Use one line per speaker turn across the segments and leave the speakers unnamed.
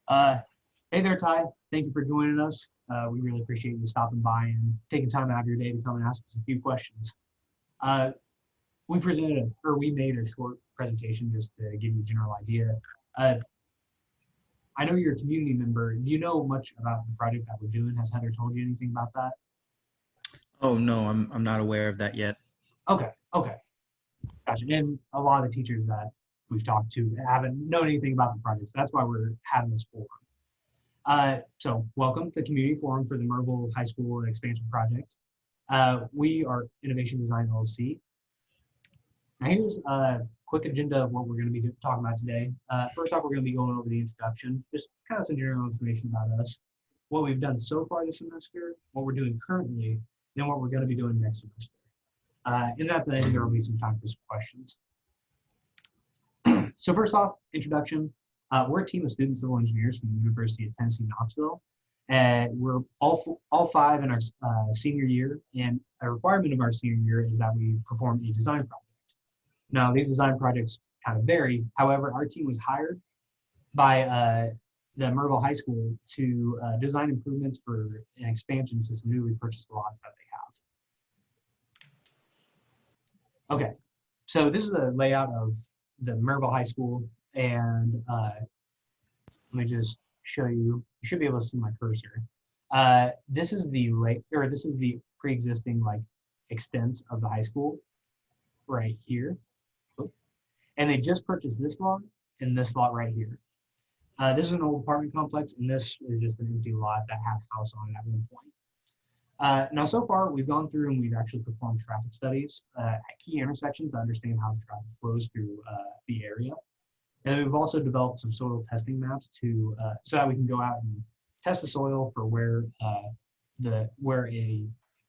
Uh, hey there, Ty. Thank you for joining us. We really appreciate you stopping by and taking time out of your day to come and ask us a few questions. Uh, we made a short presentation just to give you a general idea. Uh, I know you're a community member. Do you know much about the project that we're doing? Has Heather told you anything about that?
Oh no, I'm not aware of that yet.
Okay, okay, gotcha. And a lot of the teachers that we've talked to haven't known anything about the project, so that's why we're having this forum. So welcome to the Community Forum for the Merville High School Expansion Project. We are Innovation Design LLC. Now here's a quick agenda of what we're going to be talking about today. First off, we're going to be going over the introduction, just kind of some general information about us, what we've done so far this semester, what we're doing currently, and what we're going to be doing next semester. And at the end, there will be some time for some questions. So first off, introduction. We're a team of student civil engineers from the University of Tennessee, Knoxville. And we're all five in our senior year, and a requirement of our senior year is that we perform a design project. Now, these design projects kind of vary. However, our team was hired by the Merville High School to design improvements for an expansion to some newly purchased lots that they have. Okay, so this is a layout of the Merville High School, and let me just show you. You should be able to see my cursor. This is the this is the pre-existing like extents of the high school right here. And they just purchased this lot and this lot right here. This is an old apartment complex, and this is just an empty lot that had a house on it at one point. Now, so far, we've gone through and we've actually performed traffic studies at key intersections to understand how the traffic flows through the area. And we've also developed some soil testing maps to so that we can go out and test the soil for where a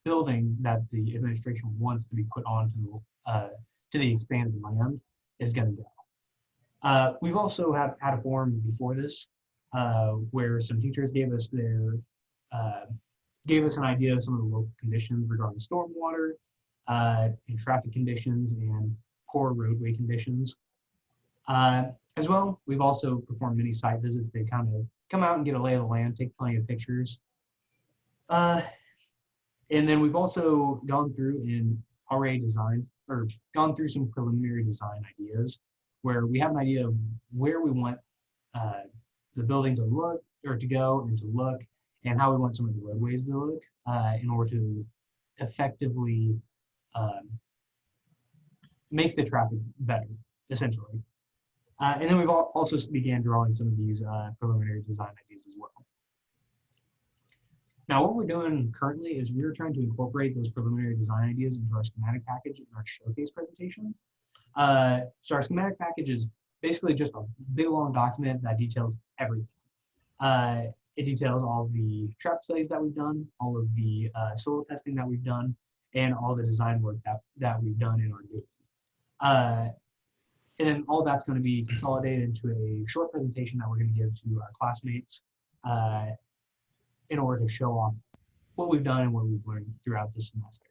building that the administration wants to be put onto to the expanded land is going to go. We've also had a forum before this where some teachers gave us an idea of some of the local conditions regarding stormwater and traffic conditions and poor roadway conditions. As well, we've also performed many site visits to kind of come out and get a lay of the land, take plenty of pictures. And then we've also gone through and already designed or gone through some preliminary design ideas where we have an idea of where we want the building to look or to go and to look, and how we want some of the roadways to look in order to effectively make the traffic better, essentially. And then we've also began drawing some of these preliminary design ideas as well. Now, what we're doing currently is we're trying to incorporate those preliminary design ideas into our schematic package in our showcase presentation. So our schematic package is basically just a big long document that details everything. It details all the traffic studies that we've done, all of the soil testing that we've done, and all the design work that we've done in our doing. And then all that's going to be consolidated into a short presentation that we're going to give to our classmates in order to show off what we've done and what we've learned throughout this semester.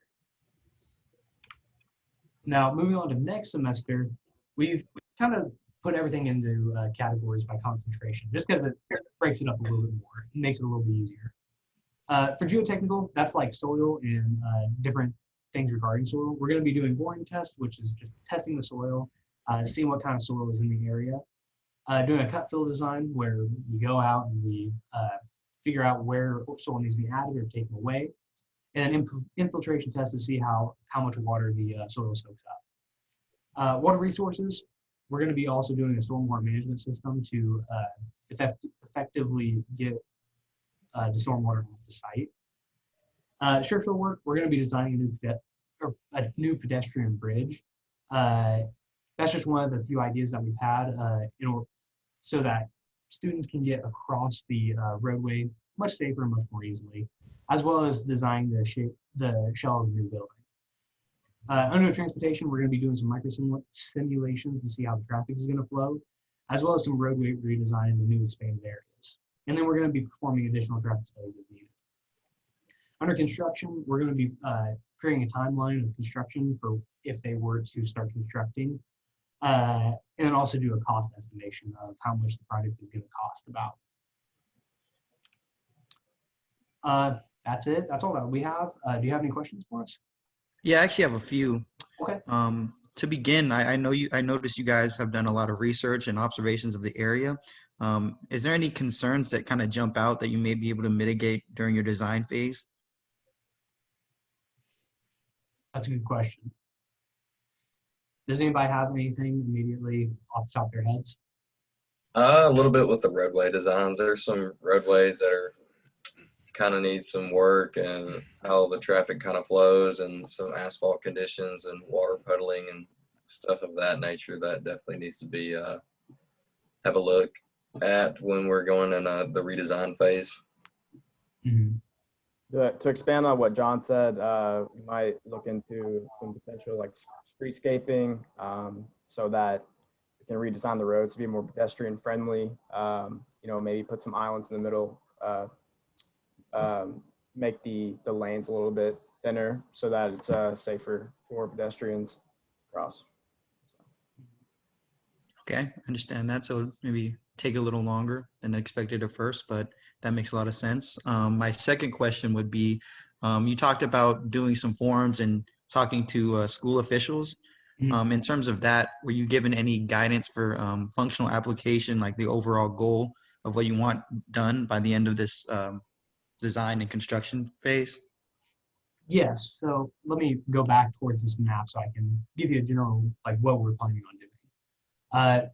Now, moving on to next semester, we've kind of put everything into categories by concentration, just because it breaks it up a little bit more. It makes it a little bit easier. For geotechnical, that's like soil and different things regarding soil. We're going to be doing boring tests, which is just testing the soil, seeing what kind of soil is in the area. Doing a cut fill design where we go out and we figure out where soil needs to be added or taken away. And an infiltration test to see how much water the soil soaks up. Water resources, we're going to be also doing a stormwater management system to effectively get the stormwater off the site. Structural work, we're going to be designing a new pedestrian bridge. That's just one of the few ideas that we've had so that students can get across the roadway much safer and much more easily, as well as designing the shell of the new building. Under transportation, we're going to be doing some micro simulations to see how the traffic is going to flow, as well as some roadway redesign in the new expanded areas. And then we're going to be performing additional traffic studies as needed. Under construction, we're going to be creating a timeline of construction for if they were to start constructing, and then also do a cost estimation of how much the project is going to cost about. That's it. That's all that we have. Do you have any questions for us?
Yeah, I actually have a few.
Okay.
To begin, I noticed you guys have done a lot of research and observations of the area. Is there any concerns that kind of jump out that you may be able to mitigate during your design phase?
That's a good question. Does anybody have anything immediately off the top of their heads?
A little bit with the roadway designs. There's some roadways that are kind of need some work and how the traffic kind of flows and some asphalt conditions and water puddling and stuff of that nature that definitely needs to be have a look at when we're going in the redesign phase.
Mhm.
To expand on what John said, we might look into some potential like streetscaping, so that we can redesign the roads to be more pedestrian friendly. Maybe put some islands in the middle, make the lanes a little bit thinner so that it's safer for pedestrians across.
Okay, I understand that. So maybe take a little longer than expected at first, but that makes a lot of sense. My second question would be, you talked about doing some forums and talking to school officials.
Mhm.
In terms of that, were you given any guidance for functional application, like the overall goal of what you want done by the end of this design and construction phase?
Yes. So let me go back towards this map so I can give you a general, like what we're planning on doing.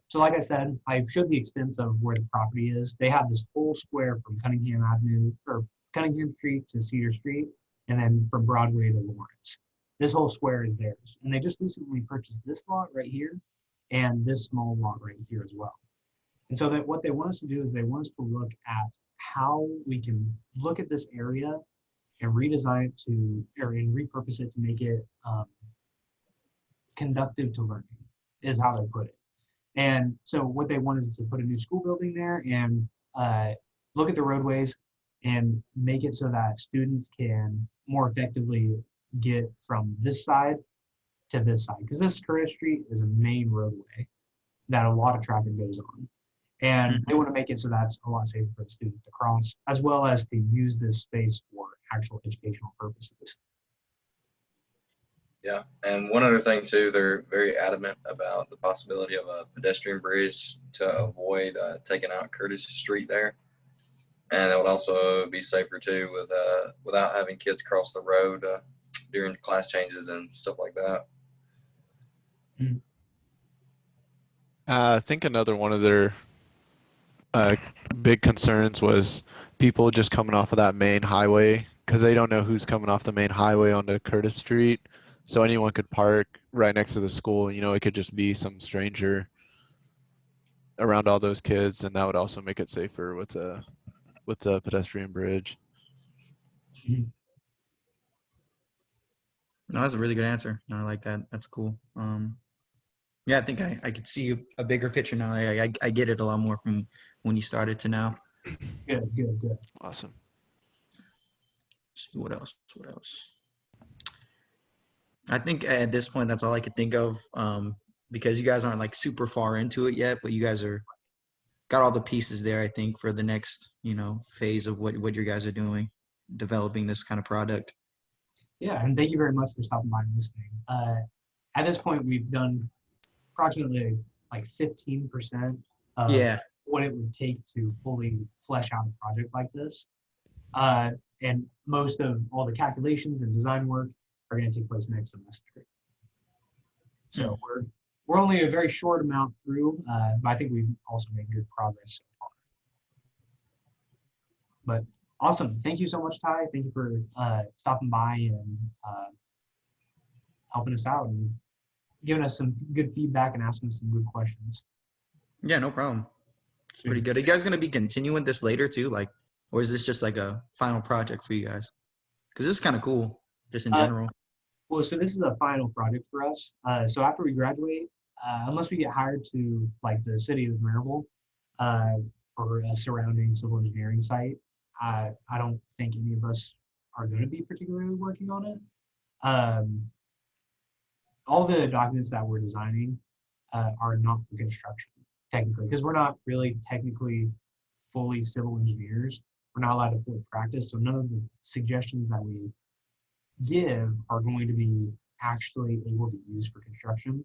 So like I said, I showed the extent of where the property is. They have this whole square from Cunningham Avenue or Cunningham Street to Cedar Street, and then from Broadway to Lawrence. This whole square is theirs. And they just recently purchased this lot right here and this small lot right here as well. And so that what they want us to do is they want us to look at how we can look at this area and redesign it to, or and repurpose it to make it conductive to learning, is how they put it. And so what they want is to put a new school building there and look at the roadways and make it so that students can more effectively get from this side to this side. Because this Curtis Street is a main roadway that a lot of traffic goes on. And they want to make it so that's a lot safer for the students to cross, as well as to use this space for actual educational purposes.
Yeah, and one other thing too, they're very adamant about the possibility of a pedestrian bridge to avoid taking out Curtis Street there, and it would also be safer too with without having kids cross the road during class changes and stuff like that.
I think another one of their big concerns was people just coming off of that main highway because they don't know who's coming off the main highway onto Curtis Street. So anyone could park right next to the school. You know, it could just be some stranger around all those kids, and that would also make it safer with the pedestrian bridge.
No, that's a really good answer. No, I like that. That's cool. Yeah, I think I could see a bigger picture now. I get it a lot more from when you started to now.
Good, good, good.
Awesome.
Let's see what else. What else? I think at this point, that's all I could think of, because you guys aren't like super far into it yet, but you guys are got all the pieces there, I think, for the next, phase of what you guys are doing, developing this kind of product.
Yeah, and thank you very much for stopping by and listening. At this point, we've done approximately like 15% of
Yeah.
what it would take to fully flesh out a project like this. And most of all the calculations and design work are going to take place next semester. So we're only a very short amount through, but I think we've also made good progress so far. But awesome. Thank you so much, Ty. Thank you for stopping by and helping us out and giving us some good feedback and asking us some good questions.
Yeah, no problem. It's pretty good. Are you guys going to be continuing this later too? Like, or is this just like a final project for you guys? Because this is kind of cool, just in general.
Well, so this is a final project for us. So after we graduate, unless we get hired to like the city of Maryville or a surrounding civil engineering site, I don't think any of us are going to be particularly working on it. All the documents that we're designing are not for construction, technically, because we're not really technically fully civil engineers. we're not allowed to fully practice. So none of the suggestions that we give are going to be actually able to use for construction.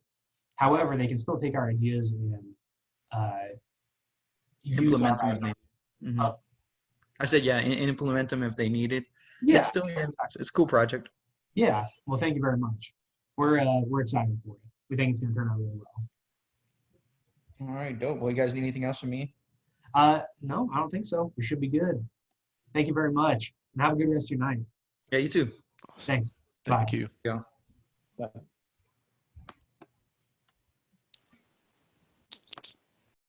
However, they can still take our ideas and use
Implement them
our
if they. Mhm. I said, yeah, implement them if they need it.
yeah,
It's still, yeah, it's a cool project.
yeah. Well, thank you very much. We're excited for you. We think it's going to turn out really well.
All right, dope. Well, you guys need anything else from me?
No, I don't think so. We should be good. Thank you very much, and have a good rest of your night.
Yeah, you too.
Thanks.
Thank
Bye.
you.
But